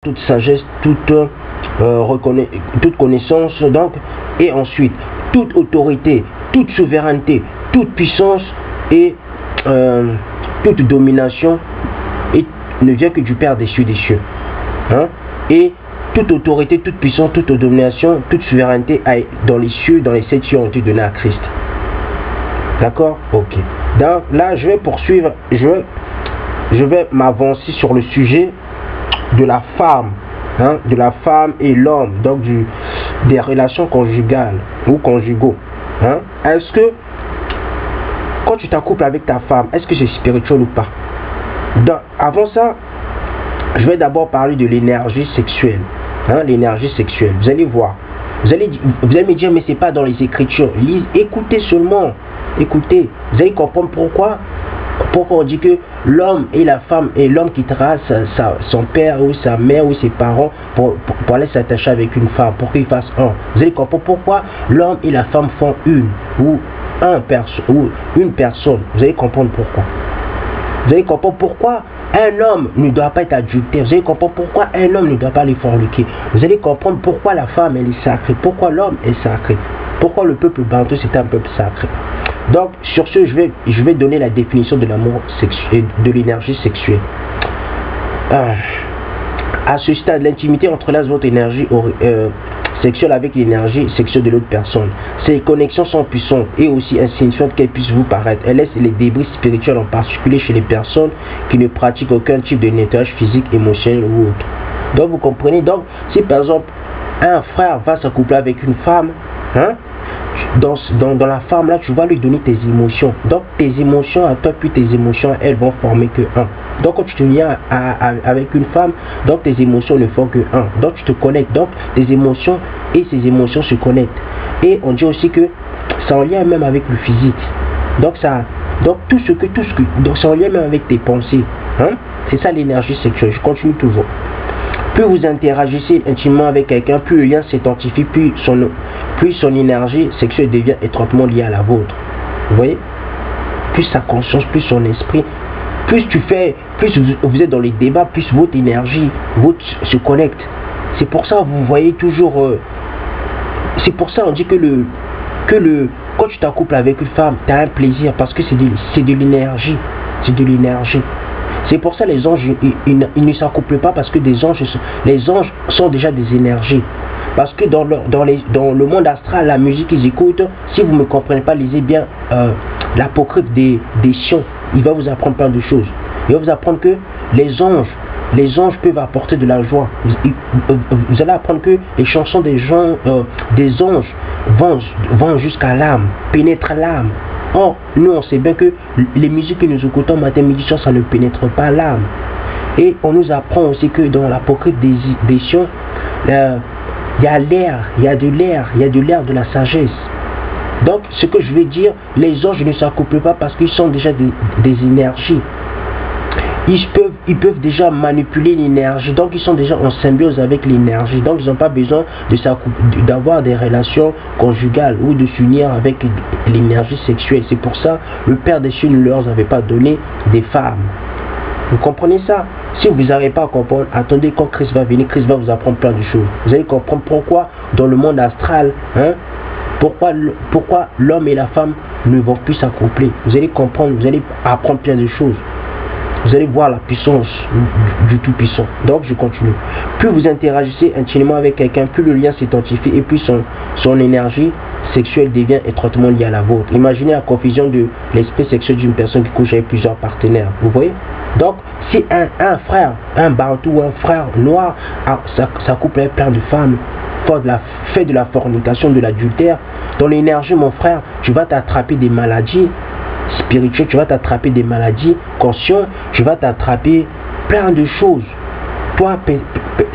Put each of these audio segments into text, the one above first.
toute sagesse, toute connaissance, donc, et ensuite, toute autorité, toute souveraineté, toute puissance et toute domination ne vient que du Père des cieux des cieux. Hein? Et toute autorité, toute puissance, toute domination, toute souveraineté dans les cieux, dans les 7 cieux ont été données à Christ. D'accord? Ok. Donc là, je vais poursuivre, je vais m'avancer sur le sujet de la femme, hein, de la femme et l'homme, donc des relations conjugales ou conjugaux. Hein. Est-ce que quand tu t'accouples avec ta femme, est-ce que c'est spirituel ou pas? Avant ça, je vais d'abord parler de l'énergie sexuelle. Hein, l'énergie sexuelle. Vous allez voir. Vous allez me dire, mais c'est pas dans les Écritures. Écoutez seulement. Écoutez. Vous allez comprendre pourquoi on dit que l'homme et la femme, et l'homme quittera son père ou sa mère ou ses parents pour aller s'attacher avec une femme, pour qu'ils fassent un. Vous allez comprendre pourquoi l'homme et la femme font une personne. Vous allez comprendre pourquoi. Vous allez comprendre pourquoi un homme ne doit pas être adultère. Vous allez comprendre pourquoi un homme ne doit pas aller forniquer. Vous allez comprendre pourquoi la femme elle est sacrée, pourquoi l'homme est sacré, pourquoi le peuple bantou c'est un peuple sacré. Donc sur ce, je vais donner la définition de l'amour sexuel, de l'énergie sexuelle. À ce stade, l'intimité entrelace votre énergie sexuelle avec l'énergie sexuelle de l'autre personne. Ces connexions sont puissantes et aussi insignifiantes qu'elles puissent vous paraître. Elles laissent les débris spirituels, en particulier chez les personnes qui ne pratiquent aucun type de nettoyage physique, émotionnel ou autre. Donc vous comprenez, donc si par exemple un frère va s'accoupler avec une femme, hein, dans la femme là, tu vas lui donner tes émotions. Donc tes émotions à toi puis tes émotions elles vont former que un. Donc quand tu te liens avec une femme, donc tes émotions ne font que un. Donc tu te connectes. Donc tes émotions et ces émotions se connectent. Et on dit aussi que c'est en lien même avec le physique. Donc tout ce que donc c'est en lien même avec tes pensées. Hein? C'est ça l'énergie sexuelle. Je continue toujours. Plus vous interagissez intimement avec quelqu'un, plus le lien s'intensifie, plus son énergie sexuelle devient étroitement liée à la vôtre. Vous voyez? Plus sa conscience, plus son esprit, plus vous êtes dans les débats, plus votre énergie se connecte. C'est pour ça vous voyez toujours. C'est pour ça on dit que quand tu t'accouples avec une femme, tu as un plaisir parce que c'est de l'énergie. C'est de l'énergie. C'est pour ça les anges ils ne s'accouplent pas parce que les anges sont déjà des énergies. Parce que dans le monde astral, la musique qu'ils écoutent, si vous ne me comprenez pas, lisez bien l'apocryphe des Sions. Il va vous apprendre plein de choses. Il va vous apprendre que les anges peuvent apporter de la joie. Vous allez apprendre que les chansons des anges vont jusqu'à l'âme, pénètrent l'âme. Or, nous on sait bien que les musiques que nous écoutons matin, midi, soir, ça ne pénètre pas l'âme. Et on nous apprend aussi que dans l'apocryphe des Sions, il y a de l'air de la sagesse. Donc, ce que je veux dire, les anges ne s'accouplent pas parce qu'ils sont déjà des énergies. Ils peuvent déjà manipuler l'énergie, donc ils sont déjà en symbiose avec l'énergie, donc ils n'ont pas besoin d'avoir des relations conjugales ou de s'unir avec l'énergie sexuelle. C'est pour ça le Père des cieux ne leur avait pas donné des femmes. Vous comprenez ça? Si vous n'arrivez pas à comprendre, attendez quand Christ va venir, Christ va vous apprendre plein de choses. Vous allez comprendre pourquoi dans le monde astral, hein, pourquoi l'homme et la femme ne vont plus s'accoupler. Vous allez comprendre, vous allez apprendre plein de choses. Vous allez voir la puissance du Tout-Puissant. Donc je continue. Plus vous interagissez intimement avec quelqu'un, plus le lien s'identifie et plus son énergie sexuelle devient étroitement liée à la vôtre. Imaginez la confusion de l'esprit sexuel d'une personne qui couche avec plusieurs partenaires. Vous voyez? Donc si un frère, un bantou ou un frère noir s'accouple avec plein de femmes, fait de la fornication, de l'adultère, dans l'énergie mon frère, tu vas t'attraper des maladies spirituel, tu vas t'attraper des maladies conscientes, tu vas t'attraper plein de choses. Toi,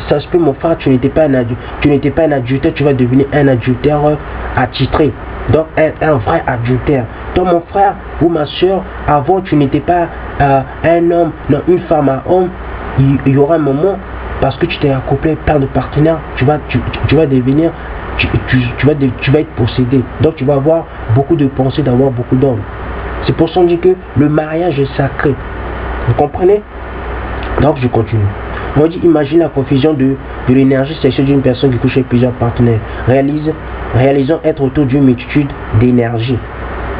ça se peut mon frère, tu n'étais pas un adultère, tu vas devenir un adultère attitré. Donc un vrai adultère. Toi mon frère ou ma soeur, avant tu n'étais pas un homme, non, une femme à homme, il y aura un moment, parce que tu t'es accouplé avec plein de partenaires, tu vas devenir, tu vas être possédé. Donc tu vas avoir beaucoup de pensées d'avoir beaucoup d'hommes. C'est pour ça qu'on dit que le mariage est sacré. Vous comprenez? Donc je continue. On dit, imagine la confusion de l'énergie sexuelle d'une personne qui couche avec plusieurs partenaires. Réalisons être autour d'une multitude d'énergie.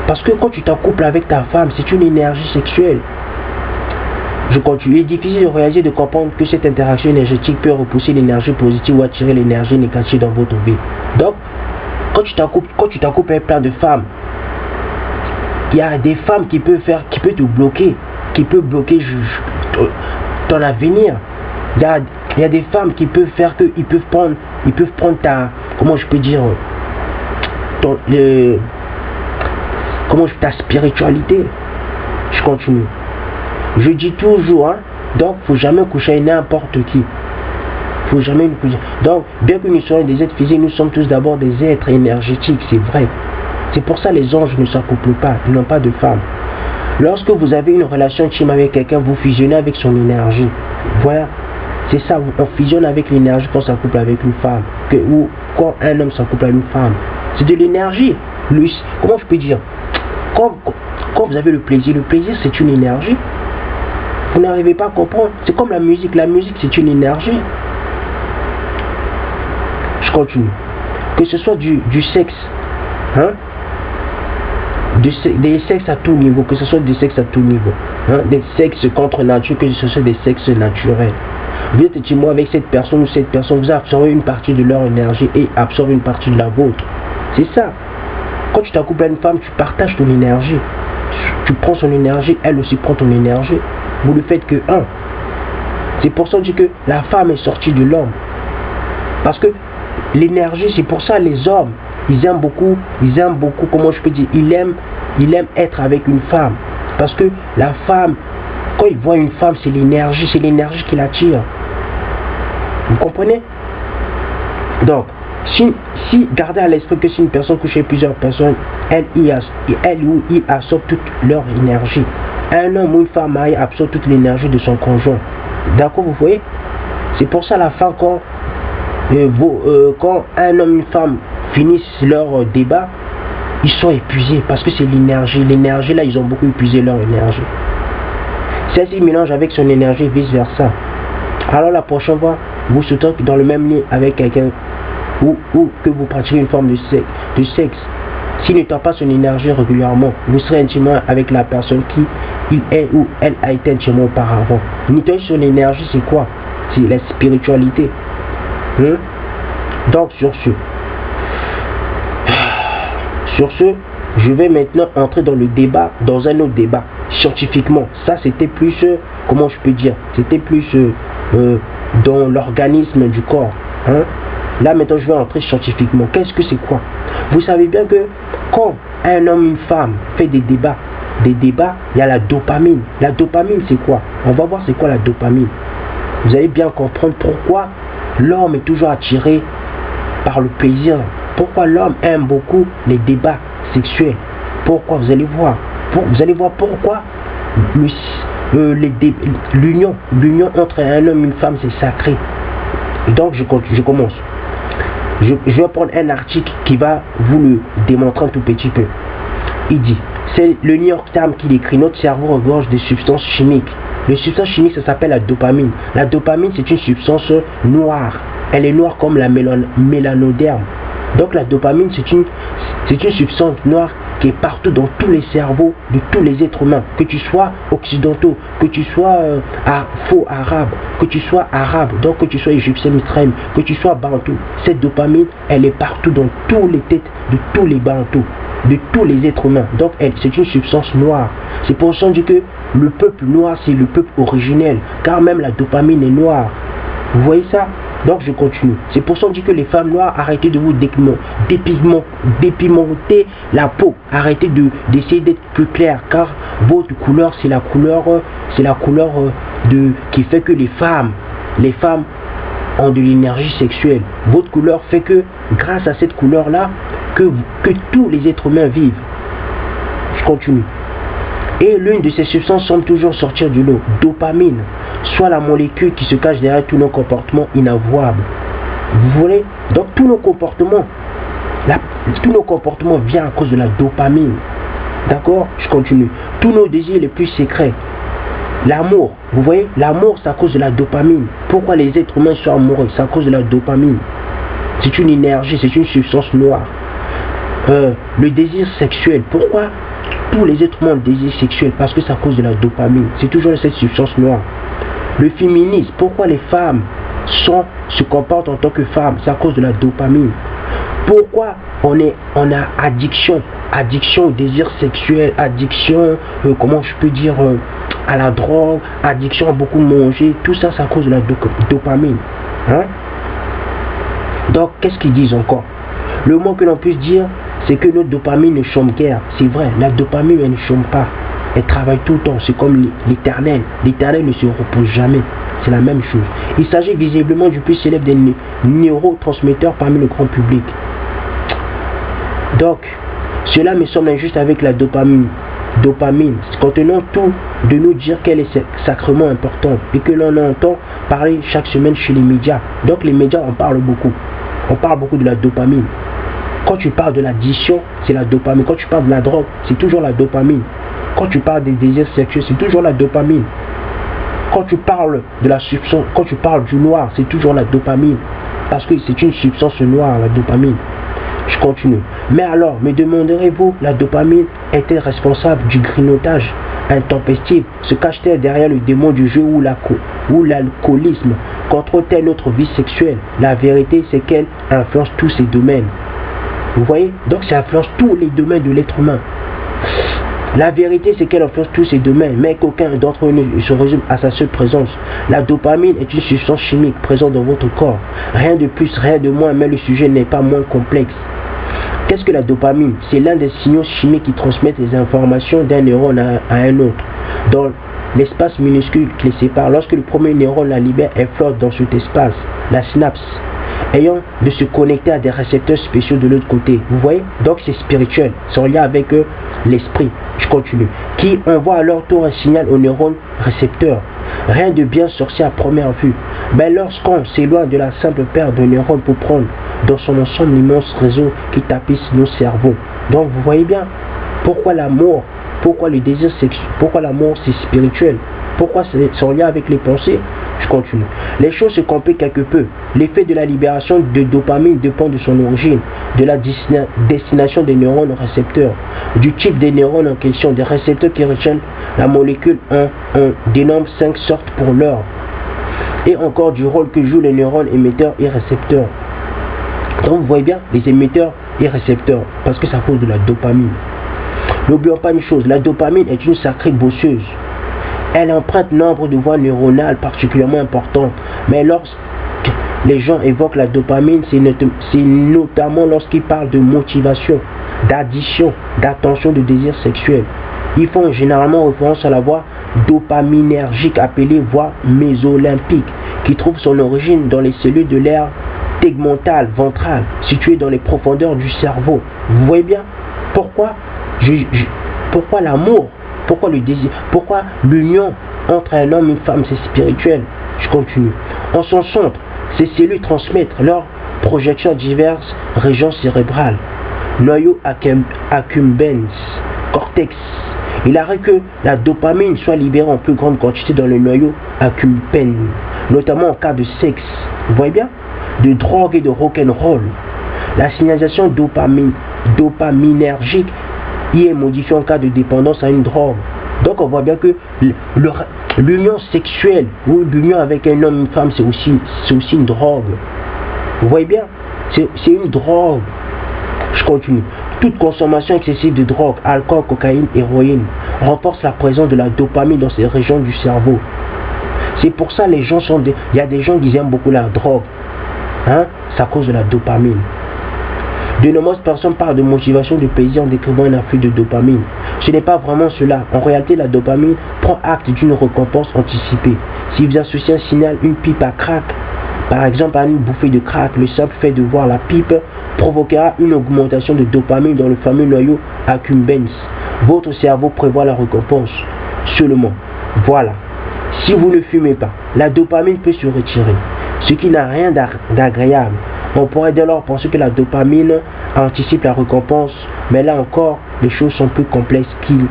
Parce que quand tu t'accouples avec ta femme, c'est une énergie sexuelle. Je continue. Il est difficile de réaliser, de comprendre que cette interaction énergétique peut repousser l'énergie positive ou attirer l'énergie négative dans votre vie. Donc, quand tu t'accouples avec plein de femmes, il y a des femmes qui peuvent te bloquer, qui peuvent bloquer ton avenir. Il y a des femmes qui peuvent faire que ils peuvent prendre ta, comment je peux dire, ta spiritualité. Je continue. Je dis toujours, donc faut jamais coucher avec n'importe qui. Faut jamais nous coucher. Donc, bien que nous soyons des êtres physiques, nous sommes tous d'abord des êtres énergétiques, c'est vrai. C'est pour ça que les anges ne s'accouplent pas, ils n'ont pas de femme. Lorsque vous avez une relation intime avec quelqu'un, vous fusionnez avec son énergie. Voilà, c'est ça, on fusionne avec l'énergie quand on s'accouple avec une femme. Ou quand un homme s'accouple avec une femme. C'est de l'énergie. Comment je peux dire, quand vous avez le plaisir c'est une énergie. Vous n'arrivez pas à comprendre. C'est comme la musique c'est une énergie. Je continue. Que ce soit du sexe, des sexes à tout niveau, que ce soit des sexes à tout niveau, des sexes contre nature, que ce soit des sexes naturels. Vous êtes intimement avec cette personne ou cette personne, vous absorbez une partie de leur énergie et absorbez une partie de la vôtre. C'est ça. Quand tu t'accouples à une femme, tu partages ton énergie. Tu prends son énergie, elle aussi prend ton énergie. Vous ne faites que un. C'est pour ça que je dis que la femme est sortie de l'homme. Parce que l'énergie, c'est pour ça les hommes, ils aiment beaucoup, comment je peux dire, ils aiment être avec une femme. Parce que la femme, quand ils voient une femme, c'est l'énergie qui l'attire. Vous comprenez? Donc, si gardez à l'esprit que si une personne couche avec plusieurs personnes, elle ou il absorbe toute leur énergie. Un homme ou une femme mariée absorbe toute l'énergie de son conjoint. D'accord, vous voyez? C'est pour ça la fin, quand un homme et une femme finissent leur débat, ils sont épuisés parce que c'est l'énergie. L'énergie là, ils ont beaucoup épuisé leur énergie. Celle-ci mélange avec son énergie et vice versa. Alors la prochaine fois, vous souhaitez dans le même lit avec quelqu'un ou que vous pratiquez une forme de sexe. S'il ne tend pas son énergie régulièrement, vous serez intimement avec la personne qui il est ou elle a été intimement auparavant. Nettoyer son énergie, c'est quoi? C'est la spiritualité. Donc sur ce, je vais maintenant entrer dans le débat, dans un autre débat, scientifiquement. Ça c'était plus, comment je peux dire, c'était plus dans l'organisme du corps. Là maintenant je vais entrer scientifiquement. Qu'est-ce que c'est quoi? Vous savez bien que quand un homme et une femme fait des débats, il y a la dopamine. La dopamine c'est quoi? On va voir c'est quoi la dopamine. Vous allez bien comprendre pourquoi l'homme est toujours attiré par le plaisir. Pourquoi l'homme aime beaucoup les débats sexuels. Pourquoi? Vous allez voir. Vous allez voir pourquoi l'union entre un homme et une femme c'est sacré. Donc je commence. Je vais prendre un article qui va vous le démontrer un tout petit peu. Il dit, c'est le New York Times qui l'écrit, notre cerveau regorge des substances chimiques. Les substances chimiques, ça s'appelle la dopamine. La dopamine, c'est une substance noire. Elle est noire comme la mélanoderme. Donc la dopamine, c'est une substance noire qui est partout dans tous les cerveaux de tous les êtres humains. Que tu sois occidentaux, que tu sois faux arabe, que tu sois arabe, donc que tu sois égyptien, israélien, que tu sois bantou. Cette dopamine, elle est partout dans tous les têtes de tous les bantous, de tous les êtres humains. Donc c'est une substance noire. C'est pour ça que le peuple noir, c'est le peuple originel, car même la dopamine est noire. Vous voyez ça? Donc je continue. C'est pour ça qu'on dit que les femmes noires, arrêtez de vous dépigmenter la peau. Arrêtez d'essayer d'être plus clair, car votre couleur, c'est la couleur qui fait que les femmes ont de l'énergie sexuelle. Votre couleur fait que, grâce à cette couleur-là, que tous les êtres humains vivent. Je continue. Et l'une de ces substances semble toujours sortir du lot. Dopamine, soit la molécule qui se cache derrière tous nos comportements inavouables. Vous voyez? Donc tous nos comportements viennent à cause de la dopamine. D'accord? Je continue. Tous nos désirs les plus secrets L'amour, vous voyez, l'amour c'est à cause de la dopamine. Pourquoi les êtres humains sont amoureux? C'est à cause de la dopamine. C'est une énergie, c'est une substance noire. Le désir sexuel, pourquoi tous les êtres humains ont le désir sexuel? Parce que c'est à cause de la dopamine. C'est toujours cette substance noire. Le féminisme, pourquoi les femmes se comportent en tant que femmes? C'est à cause de la dopamine. Pourquoi on a addiction au désir sexuel, addiction, comment je peux dire, à la drogue, addiction à beaucoup manger, tout ça c'est à cause de la dopamine. Hein? Donc qu'est-ce qu'ils disent encore? Le mot que l'on puisse dire, c'est que notre dopamine ne chôme guère. C'est vrai, la dopamine elle ne chôme pas. Elle travaille tout le temps, c'est comme l'éternel. L'éternel ne se repose jamais. C'est la même chose. Il s'agit visiblement du plus célèbre des neurotransmetteurs parmi le grand public. Donc, cela me semble injuste avec la dopamine. Contenant tout de nous dire qu'elle est sacrément importante et que l'on entend parler chaque semaine chez les médias. Donc les médias en parlent beaucoup. On parle beaucoup de la dopamine. Quand tu parles de l'addiction, c'est la dopamine. Quand tu parles de la drogue, c'est toujours la dopamine. Quand tu parles des désirs sexuels, c'est toujours la dopamine. Quand tu parles de la substance, quand tu parles du noir, c'est toujours la dopamine. Parce que c'est une substance noire, la dopamine. Je continue. Mais alors, me demanderez-vous, la dopamine est-elle responsable du grignotage intempestif? Se cache-t-elle derrière le démon du jeu ou l'alcoolisme? Contrôle-t-elle notre vie sexuelle? La vérité, c'est qu'elle influence tous ces domaines. Vous voyez? Donc ça influence tous les domaines de l'être humain. La vérité, c'est qu'elle influence tous ces domaines, mais qu'aucun d'entre eux ne se résume à sa seule présence. La dopamine est une substance chimique présente dans votre corps. Rien de plus, rien de moins, mais le sujet n'est pas moins complexe. Qu'est-ce que la dopamine? C'est l'un des signaux chimiques qui transmettent les informations d'un neurone à un autre. Dans l'espace minuscule qui les sépare, lorsque le premier neurone la libère, elle flotte dans cet espace, la synapse, ayant de se connecter à des récepteurs spéciaux de l'autre côté. Vous voyez? Donc c'est spirituel, c'est en lien avec l'esprit. Je continue. Qui envoie à leur tour un signal aux neurones récepteurs. Rien de bien sorcier à première vue. Mais lorsqu'on s'éloigne de la simple paire de neurones pour prendre dans son ensemble l'immense réseau qui tapisse nos cerveaux. Donc vous voyez bien pourquoi l'amour, pourquoi le désir sexuel, pourquoi l'amour c'est spirituel, pourquoi c'est en lien avec les pensées. Je continue. Les choses se compliquent quelque peu. L'effet de la libération de dopamine dépend de son origine, de la destination des neurones récepteurs, du type des neurones en question, des récepteurs qui retiennent la molécule 1, on dénomme 5 sortes pour l'heure, et encore du rôle que jouent les neurones émetteurs et récepteurs. Donc vous voyez bien, les émetteurs et récepteurs, parce que ça cause de la dopamine. N'oublions pas une chose, la dopamine est une sacrée bosseuse. Elle emprunte nombre de voies neuronales particulièrement importantes. Mais lorsque les gens évoquent la dopamine, c'est notamment lorsqu'ils parlent de motivation, d'addition, d'attention, de désir sexuel. Ils font généralement référence à la voie dopaminergique appelée voie mésolimbique, qui trouve son origine dans les cellules de l'aire tegmentale, ventrale, situées dans les profondeurs du cerveau. Vous voyez bien pourquoi l'amour? Pourquoi le désir? Pourquoi l'union entre un homme et une femme, c'est spirituel? Je continue. En son centre, ces cellules transmettent leurs projections à diverses régions cérébrales. Noyau accumbens, cortex. Il arrive que la dopamine soit libérée en plus grande quantité dans le noyau accumbens, notamment en cas de sexe. Vous voyez bien? De drogue et de rock'n'roll. La signalisation dopaminergique y est modifié en cas de dépendance à une drogue. Donc on voit bien que l'union sexuelle ou l'union avec un homme et une femme, c'est aussi une drogue. Vous voyez bien, c'est une drogue. Je continue. Toute consommation excessive de drogue, alcool, cocaïne, héroïne, renforce la présence de la dopamine dans ces régions du cerveau. C'est pour ça les gens il y a des gens qui aiment beaucoup la drogue. Hein? C'est à cause de la dopamine. De nombreuses personnes parlent de motivation, de plaisir en décrivant un afflux de dopamine. Ce n'est pas vraiment cela. En réalité, la dopamine prend acte d'une récompense anticipée. Si vous associez un signal, une pipe à crack, par exemple à une bouffée de crack, le simple fait de voir la pipe provoquera une augmentation de dopamine dans le fameux noyau accumbens. Votre cerveau prévoit la récompense seulement. Voilà. Si vous ne fumez pas, la dopamine peut se retirer, ce qui n'a rien d'agréable. On pourrait dès lors penser que la dopamine anticipe la récompense, mais là encore, les choses sont plus complexes qu'il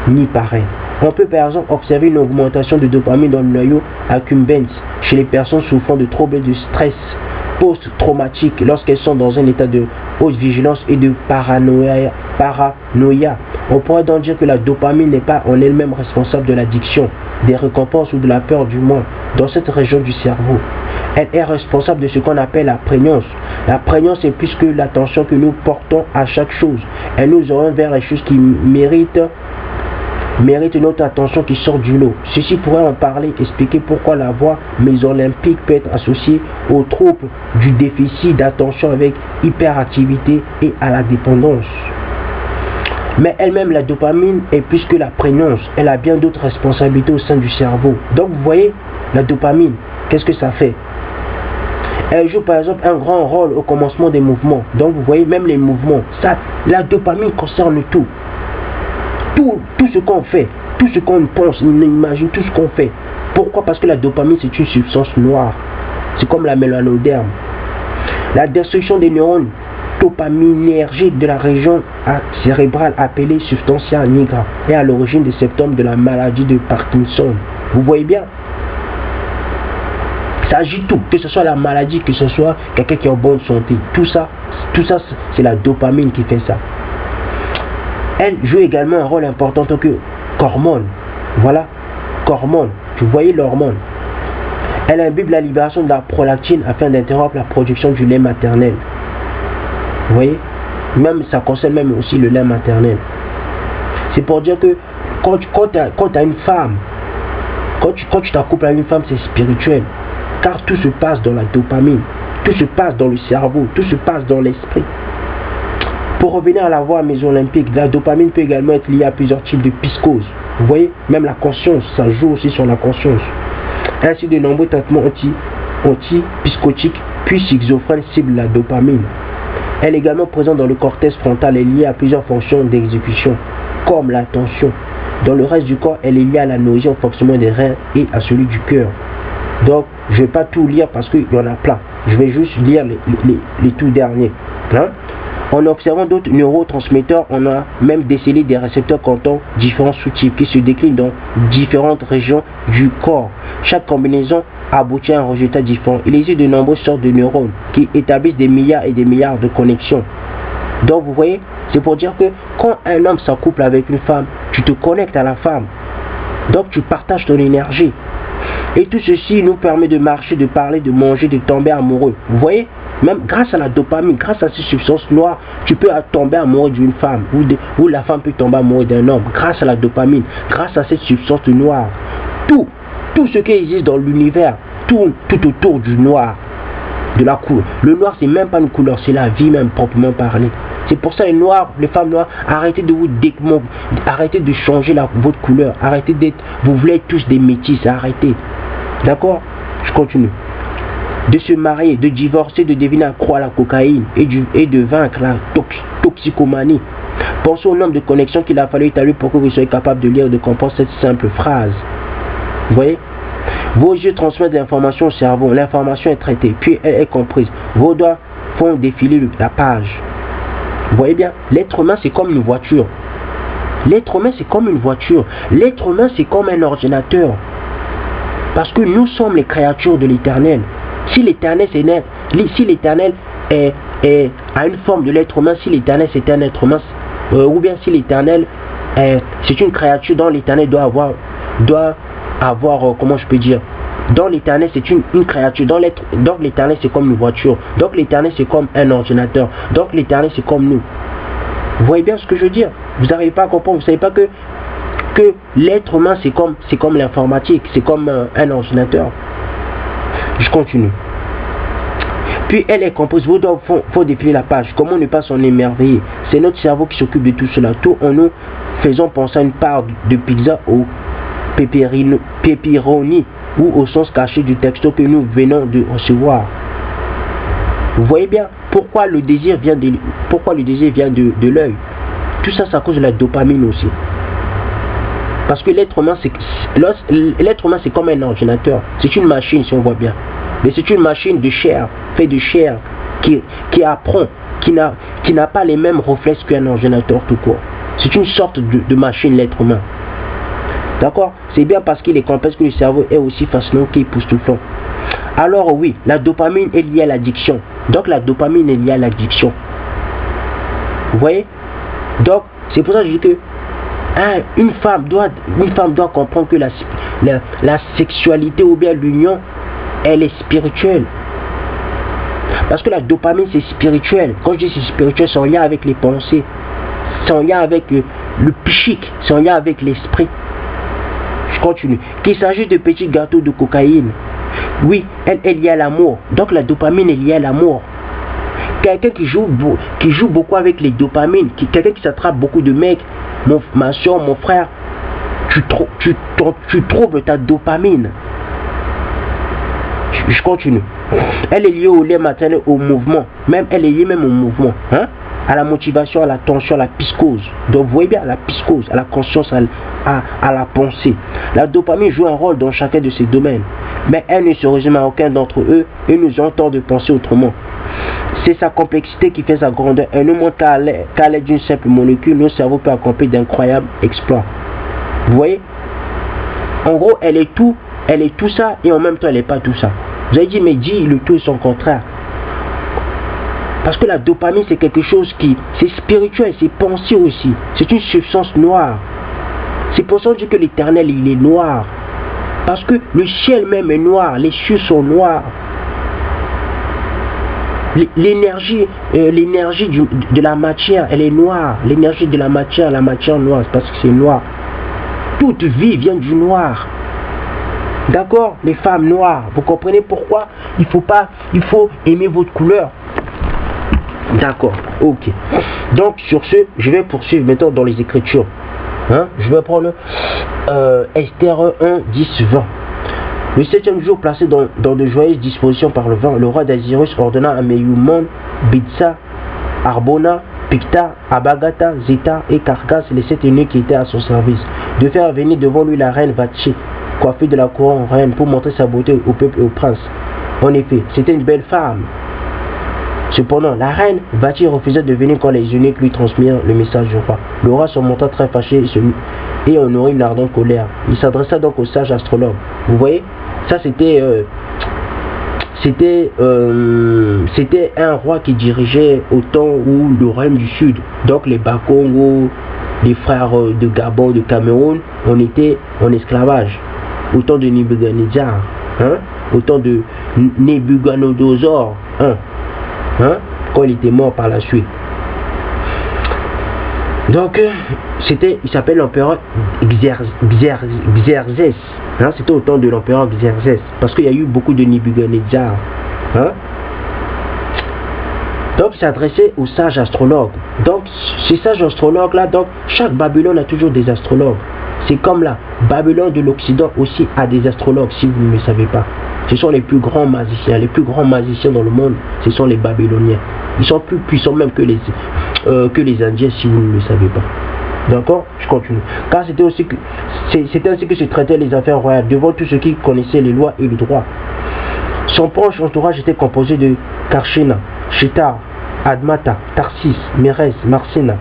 n'y paraît. On peut par exemple observer une augmentation de dopamine dans le noyau accumbens chez les personnes souffrant de troubles de stress post-traumatique lorsqu'elles sont dans un état de haute vigilance et de paranoïa. On pourrait donc dire que la dopamine n'est pas en elle-même responsable de l'addiction, des récompenses ou de la peur du moins dans cette région du cerveau. Elle est responsable de ce qu'on appelle la prégnance. La prégnance est plus que l'attention que nous portons à chaque chose. Elle nous oriente vers les choses qui méritent notre attention, qui sort du lot. Ceci pourrait en parler, expliquer pourquoi la voie mésolympique peut être associée au trouble du déficit d'attention avec hyperactivité et à la dépendance. Mais elle-même, la dopamine est plus que la prégnance. Elle a bien d'autres responsabilités au sein du cerveau. Donc vous voyez, la dopamine, qu'est-ce que ça fait? Elle joue par exemple un grand rôle au commencement des mouvements. Donc vous voyez, même les mouvements, la dopamine concerne tout. Tout ce qu'on fait, tout ce qu'on pense, on imagine, tout ce qu'on fait. Pourquoi? Parce que la dopamine, c'est une substance noire. C'est comme la mélanoderme. La destruction des neurones dopaminergiques de la région cérébrale appelée substantia nigra est à l'origine des symptômes de la maladie de Parkinson. Vous voyez bien? Ça agit tout, que ce soit la maladie, que ce soit quelqu'un qui est en bonne santé. Tout ça c'est la dopamine qui fait ça. Elle joue également un rôle important en tant qu'hormone. Voilà, qu'hormone. Vous voyez l'hormone. Elle imbibe la libération de la prolactine afin d'interrompre la production du lait maternel. Vous voyez, même ça concerne même aussi le lait maternel. C'est pour dire que quand tu as une femme, quand tu t'accouples à une femme, c'est spirituel. Car tout se passe dans la dopamine, tout se passe dans le cerveau, tout se passe dans l'esprit. Pour revenir à la voie mésolympique, la dopamine peut également être liée à plusieurs types de psychose. Vous voyez, même la conscience, ça joue aussi sur la conscience. Ainsi, de nombreux traitements antipsychotiques puis schizophrènes ciblent la dopamine. Elle est également présente dans le cortex frontal et liée à plusieurs fonctions d'exécution, comme l'attention. Dans le reste du corps, elle est liée à la nausée, au fonctionnement des reins et à celui du cœur. Donc, je ne vais pas tout lire parce qu'il y en a plein. Je vais juste lire les tout derniers. Hein? En observant d'autres neurotransmetteurs, on a même décelé des récepteurs comptant différents sous-types qui se déclinent dans différentes régions du corps. Chaque combinaison aboutit à un résultat différent. Il existe de nombreuses sortes de neurones qui établissent des milliards et des milliards de connexions. Donc vous voyez, c'est pour dire que quand un homme s'accouple avec une femme, tu te connectes à la femme. Donc tu partages ton énergie. Et tout ceci nous permet de marcher, de parler, de manger, de tomber amoureux. Vous voyez? Même grâce à la dopamine, grâce à ces substances noires, tu peux tomber amoureux d'une femme ou la femme peut tomber amoureux d'un homme. Grâce à la dopamine, grâce à cette substance noire. Tout ce qui existe dans l'univers, tout autour du noir, de la couleur. Le noir, c'est même pas une couleur, c'est la vie même proprement parlée. C'est pour ça les femmes noires, arrêtez de changer votre couleur. Arrêtez vous voulez être tous des métis, arrêtez. D'accord? Je continue. De se marier, de divorcer, de devenir accro à la cocaïne et de vaincre la toxicomanie. Pensez au nombre de connexions qu'il a fallu établir pour que vous soyez capable de lire et de comprendre cette simple phrase. Vous voyez? Vos yeux transmettent l'information au cerveau, l'information est traitée, puis elle est comprise. Vos doigts font défiler la page. Vous voyez bien? L'être humain c'est comme une voiture. L'être humain c'est comme une voiture. L'être humain c'est comme un ordinateur. Parce que nous sommes les créatures de l'éternel. Si l'éternel a une forme de l'être humain, si l'éternel c'est un être humain, ou bien si l'éternel c'est une créature dont l'éternel doit avoir comment je peux dire, dans l'éternel c'est une créature, donc l'éternel c'est comme une voiture, donc l'éternel c'est comme un ordinateur, donc l'éternel c'est comme nous. Vous voyez bien ce que je veux dire? Vous n'arrivez pas à comprendre, vous ne savez pas que l'être humain c'est comme l'informatique, c'est comme un ordinateur. Je continue. Puis elle est comprise, vos doigts font défiler la page. Comment ne pas s'en émerveiller? C'est notre cerveau qui s'occupe de tout cela. Tout en nous faisant penser à une part de pizza au pepperoni ou au sens caché du texto que nous venons de recevoir. Vous voyez bien pourquoi le désir vient de l'œil. Tout ça, c'est à cause de la dopamine aussi. Parce que l'être humain c'est comme un ordinateur. C'est une machine si on voit bien. Mais c'est une machine de chair, fait de chair, qui apprend, qui n'a pas les mêmes réflexes qu'un ordinateur tout court. C'est une sorte de machine, l'être humain. D'accord? C'est bien parce qu'il est complexe que le cerveau est aussi fascinant qu'époustouflant. Alors oui, la dopamine est liée à l'addiction. Donc la dopamine est liée à l'addiction. Vous voyez? Donc c'est pour ça que je dis que une femme doit comprendre que la sexualité ou bien l'union, elle est spirituelle. Parce que la dopamine c'est spirituel. Quand je dis c'est spirituel, c'est en lien avec les pensées. C'est en lien avec le psychique. C'est en lien avec l'esprit. Je continue. Qu'il s'agisse de petits gâteaux de cocaïne. Oui, elle est liée à l'amour. Donc la dopamine est liée à l'amour. Quelqu'un qui joue beaucoup avec les dopamines, quelqu'un qui s'attrape beaucoup de mecs, ma soeur, mon frère, tu trouves ta dopamine. Je continue. Elle est liée au lait maternel, au mouvement. Même elle est liée même au mouvement. Hein? À la motivation, à la tension, à la psychose. Donc vous voyez bien, à la psychose, à la conscience, à la pensée. La dopamine joue un rôle dans chacun de ces domaines. Mais elle ne se résume à aucun d'entre eux et nous ont tort de penser autrement. C'est sa complexité qui fait sa grandeur. Elle nous montre qu'à l'aide d'une simple molécule, notre cerveau peut accomplir d'incroyables exploits. Vous voyez? En gros, elle est tout ça et en même temps elle n'est pas tout ça. Vous avez dit, mais dis le tout et son contraire. Parce que la dopamine c'est quelque chose c'est spirituel, c'est pensé aussi. C'est une substance noire. C'est pour ça qu'on dit que l'éternel il est noir. Parce que le ciel même est noir, les cieux sont noirs. L'énergie de la matière, elle est noire. L'énergie de la matière noire, c'est parce que c'est noir. Toute vie vient du noir. D'accord? Les femmes noires, vous comprenez pourquoi il faut aimer votre couleur. D'accord, ok. Donc sur ce, je vais poursuivre maintenant dans les Écritures. Hein? Je vais prendre Esther 1, 10, 20. Le 7e jour, placé dans de joyeuses dispositions par le vent, le roi d'Azyrus ordonna à Meyumon, Bitsa, Arbona, Picta, Abagata, Zeta et Cargas, les 7 eunuques qui étaient à son service, de faire venir devant lui la reine Vati, coiffée de la couronne reine, pour montrer sa beauté au peuple et au prince. En effet, c'était une belle femme. Cependant, la reine Vati refusait de venir quand les eunuques lui transmirent le message du roi. Le roi se montra très fâché et en aurait une ardente colère. Il s'adressa donc au sage astrologue. Vous voyez, ça c'était un roi qui dirigeait au temps où le royaume du sud, donc les Bakongo, les frères de Gabon, de Cameroun, on était en esclavage. Au temps de Nebuchadnezzar, hein, au temps de Nebuchadnezzar, hein, quand il était mort par la suite. Donc il s'appelle l'empereur Xerxès. Hein, c'était au temps de l'empereur Xerxès, parce qu'il y a eu beaucoup de Nebuchadnezzar. Hein. Donc il s'adressait aux sages astrologues. Donc ces sages astrologues là, donc chaque Babylone a toujours des astrologues. C'est comme là, Babylone de l'Occident aussi a des astrologues, si vous ne le savez pas. Ce sont les plus grands magiciens. Les plus grands magiciens dans le monde, ce sont les Babyloniens. Ils sont plus puissants même que les Indiens, si vous ne le savez pas. D'accord? Je continue. Car c'était ainsi que se traitaient les affaires royales devant tous ceux qui connaissaient les lois et le droit. Son proche entourage était composé de Karshena, Shetar, Admata, Tarsis, Mérès, Marcena,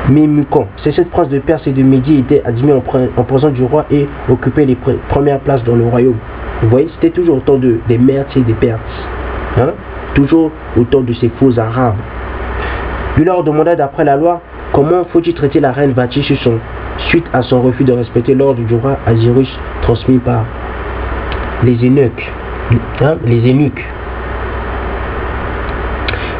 Memucan. Ces 7 princes de Perse et de Médie étaient admis en présence du roi et occupaient les premières places dans le royaume. Vous voyez, c'était toujours autant des Mertes et des Perses. Hein? Toujours autant de ces faux arabes. Il leur demanda d'après la loi comment faut-il traiter la reine Vati suite à son refus de respecter l'ordre du roi Azyrus transmis par les eunuques. Hein? Les eunuques.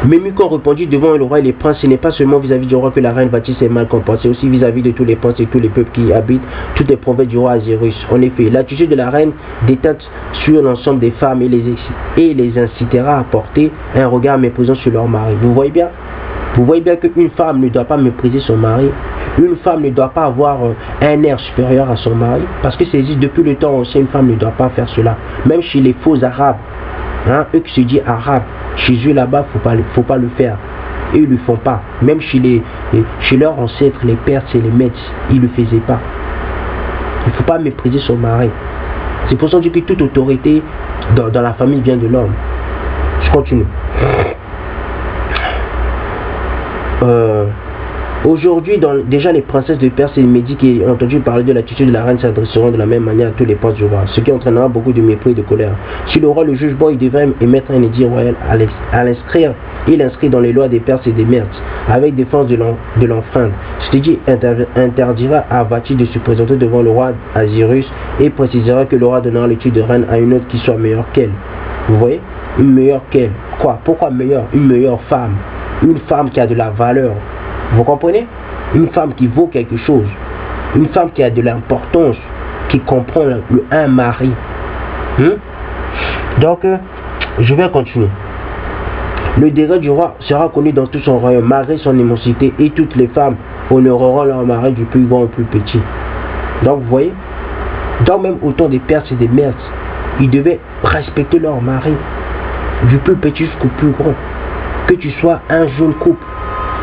Memucan répondit devant le roi et les princes, ce n'est pas seulement vis-à-vis du roi que la reine Vati s'est mal comportée, aussi vis-à-vis de tous les princes et tous les peuples qui habitent toutes les provinces du roi Azyrus. En effet, l'attitude de la reine déteinte sur l'ensemble des femmes et les incitera à porter un regard méprisant sur leur mari. Vous voyez bien qu'une femme ne doit pas mépriser son mari. Une femme ne doit pas avoir un air supérieur à son mari, parce que ça existe depuis le temps ancien. Une femme ne doit pas faire cela. Même chez les faux arabes, hein, eux qui se disent arabes, chez eux là-bas, faut pas le faire. Et ils ne le font pas. Même chez leurs ancêtres, les Perses et les Mèdes, ils ne le faisaient pas. Il ne faut pas mépriser son mari. C'est pour ça qu'on dit que toute autorité dans la famille vient de l'homme. Je continue. Aujourd'hui, déjà les princesses de Perse et les Médis qui ont entendu parler de l'attitude de la reine s'adresseront de la même manière à tous les princes du roi, ce qui entraînera beaucoup de mépris et de colère. Si le roi le juge bon, il devrait émettre un édit royal à l'inscrire. Il inscrit dans les lois des Perses et des Mèdes, avec défense de l'enfreindre. Cet édit interdira à Vati de se présenter devant le roi Azirus et précisera que le roi donnera le titre de reine à une autre qui soit meilleure qu'elle. Vous voyez? Une meilleure qu'elle. Quoi? Pourquoi meilleure? Une meilleure femme. Une femme qui a de la valeur. Vous comprenez? Une femme qui vaut quelque chose. Une femme qui a de l'importance, qui comprend un mari. Donc, je vais continuer. Le décret du roi sera connu dans tout son royaume, malgré son immensité, et toutes les femmes honoreront leur mari du plus grand au plus petit. Donc, vous voyez? Donc, même au temps des Perses et des Mèdes, ils devaient respecter leur mari, du plus petit jusqu'au plus grand. Que tu sois un jeune couple,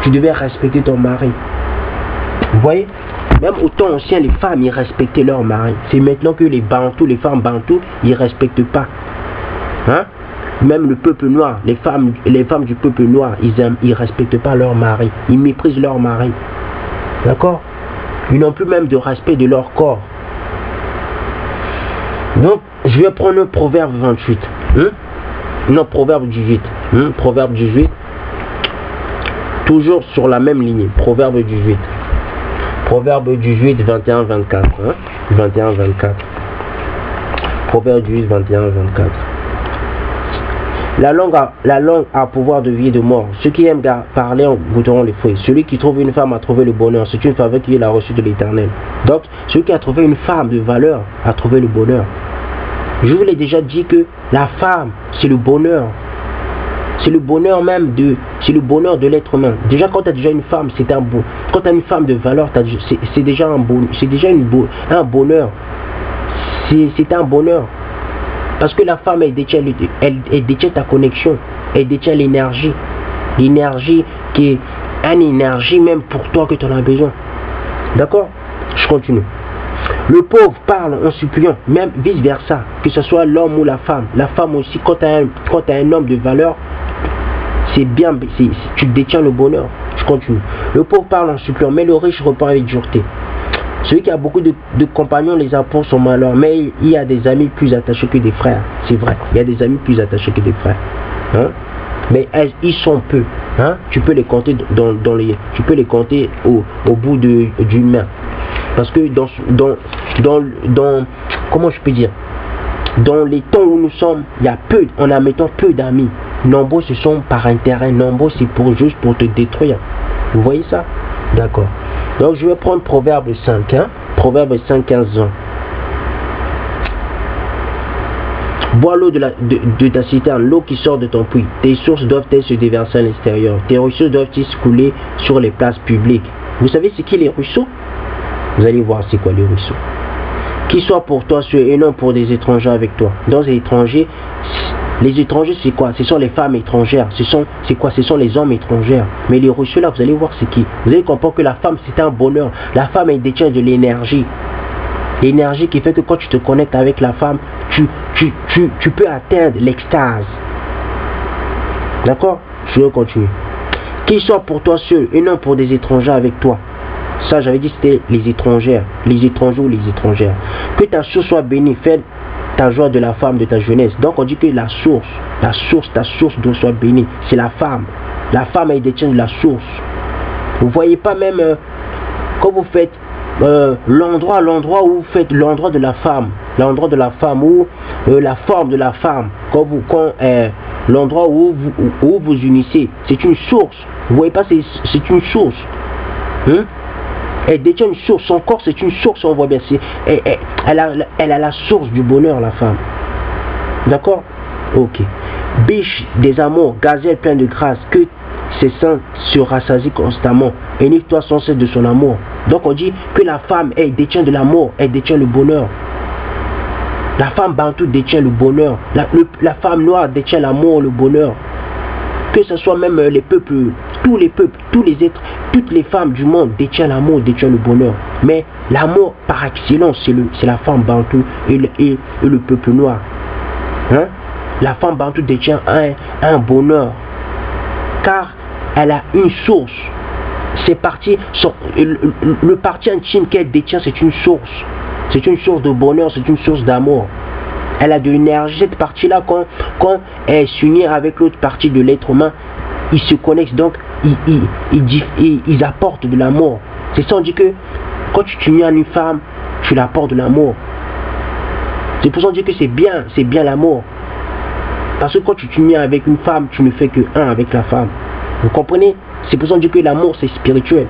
tu devais respecter ton mari. Vous voyez? Même au temps ancien, les femmes, ils respectaient leur mari. C'est maintenant que les Bantous, les femmes Bantous, ils ne respectent pas. Même le peuple noir, les femmes du peuple noir, ils ne respectent pas leur mari. Ils méprisent leur mari. D'accord? Ils n'ont plus même de respect de leur corps. Donc, je vais prendre le proverbe 28. Non, proverbe 18. Proverbe 18. Toujours sur la même ligne. Proverbe 18. Proverbe 18, 21, 24. 21, 24. Proverbe 18, 21, 24. La langue a pouvoir de vie et de mort. Ceux qui aiment parler en goûteront les fruits. Celui qui trouve une femme a trouvé le bonheur. C'est une faveur qui est la reçue de l'Éternel. Donc, celui qui a trouvé une femme de valeur a trouvé le bonheur. Je vous l'ai déjà dit que la femme, c'est le bonheur. C'est le bonheur même c'est le bonheur de l'être humain. Déjà, quand tu as déjà une femme, c'est un bon. Quand tu as une femme de valeur, c'est déjà un bonheur. C'est déjà un bonheur. C'est un bonheur. Parce que la femme, elle détient ta connexion. Elle détient l'énergie. L'énergie qui est une énergie même pour toi que tu en as besoin. D'accord? Je continue. Le pauvre parle en suppliant, même vice versa, que ce soit l'homme ou la femme. La femme aussi, quand tu as un homme de valeur, c'est bien, tu détiens le bonheur. Je continue. Le pauvre parle en suppliant, mais le riche repart avec dureté. Celui qui a beaucoup de compagnons les a pour son malheur, mais il y a des amis plus attachés que des frères. C'est vrai, il y a des amis plus attachés que des frères. Mais ils sont peu. Tu peux les compter tu peux les compter au bout d'une main. Parce que comment je peux dire, dans les temps où nous sommes, on a mettons peu d'amis. Nombreux ce sont par intérêt, nombreux c'est juste pour te détruire. Vous voyez ça? D'accord. Donc je vais prendre Proverbe 5, Proverbe 5, 15 ans. Bois l'eau de ta citerne, l'eau qui sort de ton puits. Tes sources doivent-elles se déverser à l'extérieur. Tes ruisseaux doivent-ils couler sur les places publiques. Vous savez c'est qui les ruisseaux? Vous allez voir c'est quoi les ruisseaux. Qui soit pour toi ceux et non pour des étrangers avec toi. Dans les étrangers c'est quoi? Ce sont les femmes étrangères. C'est quoi? Ce sont les hommes étrangers. Mais les ruisseaux là, vous allez voir c'est qui. Vous allez comprendre que la femme c'est un bonheur. La femme elle détient de l'énergie. L'énergie qui fait que quand tu te connectes avec la femme, tu peux atteindre l'extase. D'accord? Je vais continuer. Qui soit pour toi seul et non pour des étrangers avec toi. Ça j'avais dit c'était les étrangères. Les étrangers ou les étrangères. Que ta source soit bénie. Fais ta joie de la femme de ta jeunesse. Donc on dit que ta source doit soit bénie. C'est la femme. La femme elle détient de la source. Vous voyez pas même quand vous faites l'endroit où vous faites l'endroit de la femme ou la forme de la femme, l'endroit où vous unissez, c'est une source. Vous voyez pas, c'est une source. Elle détient une source, son corps c'est une source, on voit bien. Elle a la source du bonheur, la femme. D'accord? Ok. Biche des amours, gazelle pleine de grâce, que ses seins se rassasient constamment. Énivre-toi sans cesse de son amour. Donc on dit que la femme, elle détient de l'amour, elle détient le bonheur. La femme bantou détient le bonheur. La femme noire détient l'amour, le bonheur. Que ce soit même les peuples, tous les peuples, tous les êtres, toutes les femmes du monde détiennent l'amour, détiennent le bonheur. Mais l'amour par excellence, c'est la femme bantou et le peuple noir. La femme bantou détient un bonheur. Car elle a une source. ces parties sont, le parti intime qu'elle détient, c'est une source. C'est une source de bonheur, c'est une source d'amour. Elle a de l'énergie. Cette partie-là, quand elle s'unit avec l'autre partie de l'être humain, ils se connectent, donc ils apportent de l'amour. C'est ça, on dit que quand tu t'unis à une femme, tu l'apportes de l'amour. C'est pour ça qu'on dit que c'est bien l'amour. Parce que quand tu t'unis avec une femme, tu ne fais que un avec la femme. Vous comprenez? C'est pour ça qu'on dit que l'amour, c'est spirituel.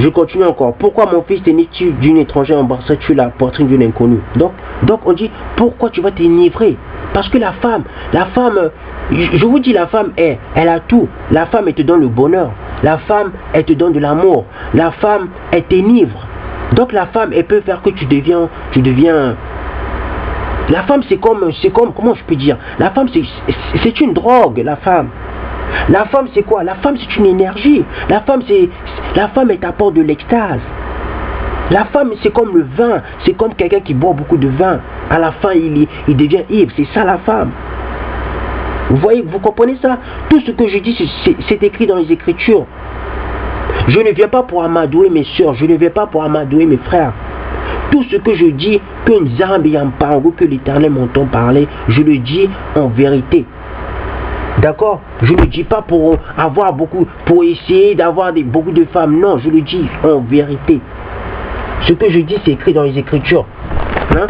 Je continue encore. Pourquoi mon fils t'enivres-tu d'une étrangère, embrasserais-tu la poitrine d'une inconnue? Donc on dit, pourquoi tu vas t'enivrer? Parce que la femme, je vous dis, la femme, elle a tout. La femme, elle te donne le bonheur. La femme, elle te donne de l'amour. La femme, elle t'enivre. Donc la femme, elle peut faire que tu deviens. La femme, c'est comme, comment je peux dire? La femme, c'est une drogue, la femme. La femme, c'est quoi? La femme, c'est une énergie. La femme, elle t'apporte de l'extase. La femme, c'est comme le vin. C'est comme quelqu'un qui boit beaucoup de vin. À la fin, il devient ivre. C'est ça, la femme. Vous voyez, vous comprenez ça? Tout ce que je dis, c'est écrit dans les Écritures. Je ne viens pas pour amadouer mes soeurs. Je ne viens pas pour amadouer mes frères. Tout ce que je dis, que l'Éternel m'entend parler, je le dis en vérité. D'accord? Je ne le dis pas pour avoir pour essayer d'avoir beaucoup de femmes. Non, je le dis en vérité. Ce que je dis, c'est écrit dans les Écritures. Hein?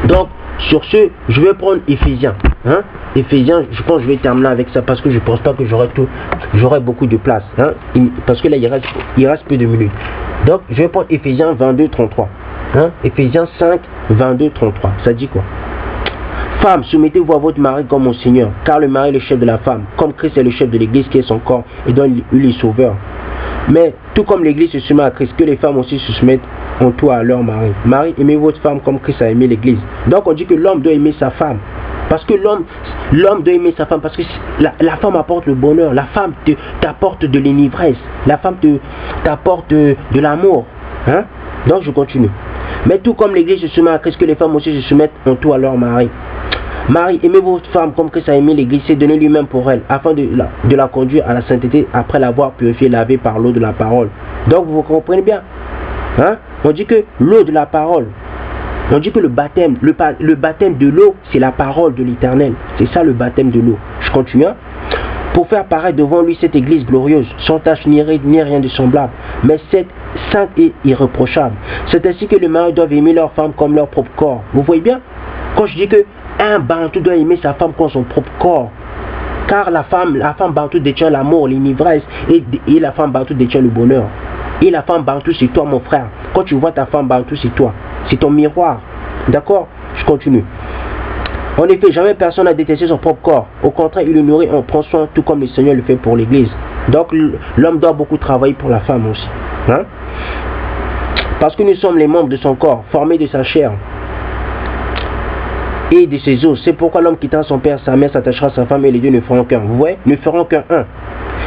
Donc, sur ce, je vais prendre Éphésiens. Hein? Éphésiens, je pense que je vais terminer avec ça parce que je ne pense pas que j'aurai beaucoup de place. Hein? Parce que là, il reste peu de minutes. Donc, je vais prendre Éphésiens 22, 33. Hein? Éphésiens 5, 22, 33. Ça dit quoi? Femmes, soumettez-vous à votre mari comme au Seigneur, car le mari est le chef de la femme, comme Christ est le chef de l'Église qui est son corps et dont il est sauveur. Mais tout comme l'Église se soumet à Christ, que les femmes aussi se soumettent en tout à leur mari. Mari, aimez votre femme comme Christ a aimé l'Église. Donc on dit que l'homme doit aimer sa femme. Parce que l'homme doit aimer sa femme, parce que la femme apporte le bonheur, la femme t'apporte de l'enivresse, la femme t'apporte de l'amour. Hein? Donc je continue. Mais tout comme l'Église se soumet à Christ, que les femmes aussi se soumettent en tout à leur mari. Mari, aimez votre femme comme Christ a aimé l'Église, c'est donner lui-même pour elle, afin de la conduire à la sainteté après l'avoir purifiée, lavée par l'eau de la parole. Donc vous comprenez bien. Hein? On dit que l'eau de la parole, on dit que le baptême de l'eau, c'est la parole de l'Éternel. C'est ça le baptême de l'eau. Je continue. Hein? Pour faire paraître devant lui cette église glorieuse, sans tache ni ride, ni rien de semblable, mais cette sainte et irréprochable. C'est ainsi que les maris doivent aimer leur femme comme leur propre corps. Vous voyez bien? Quand je dis que un bantou doit aimer sa femme comme son propre corps, car la femme bantou détient l'amour, l'ivresse, et la femme bantou détient le bonheur. Et la femme bantou, c'est toi, mon frère. Quand tu vois ta femme bantou, c'est toi. C'est ton miroir. D'accord? Je continue. En effet, jamais personne n'a détesté son propre corps. Au contraire, il le nourrit, on prend soin, tout comme le Seigneur le fait pour l'Église. Donc, l'homme doit beaucoup travailler pour la femme aussi. Hein? Parce que nous sommes les membres de son corps, formés de sa chair et de ses os. C'est pourquoi l'homme quittant son père, sa mère, s'attachera à sa femme et les deux ne feront qu'un. Vous voyez? Ne feront qu'un.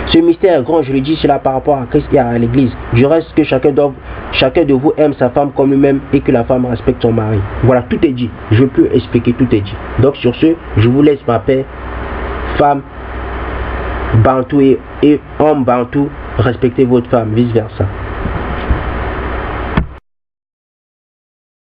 Ce mystère est grand, je le dis, c'est là par rapport à Christ et à l'Église. Du reste, que chacun de vous aime sa femme comme lui-même et que la femme respecte son mari. Voilà, tout est dit. Je peux expliquer, tout est dit. Donc sur ce, je vous laisse ma paix. Femme bantou et homme bantou, respectez votre femme, vice versa.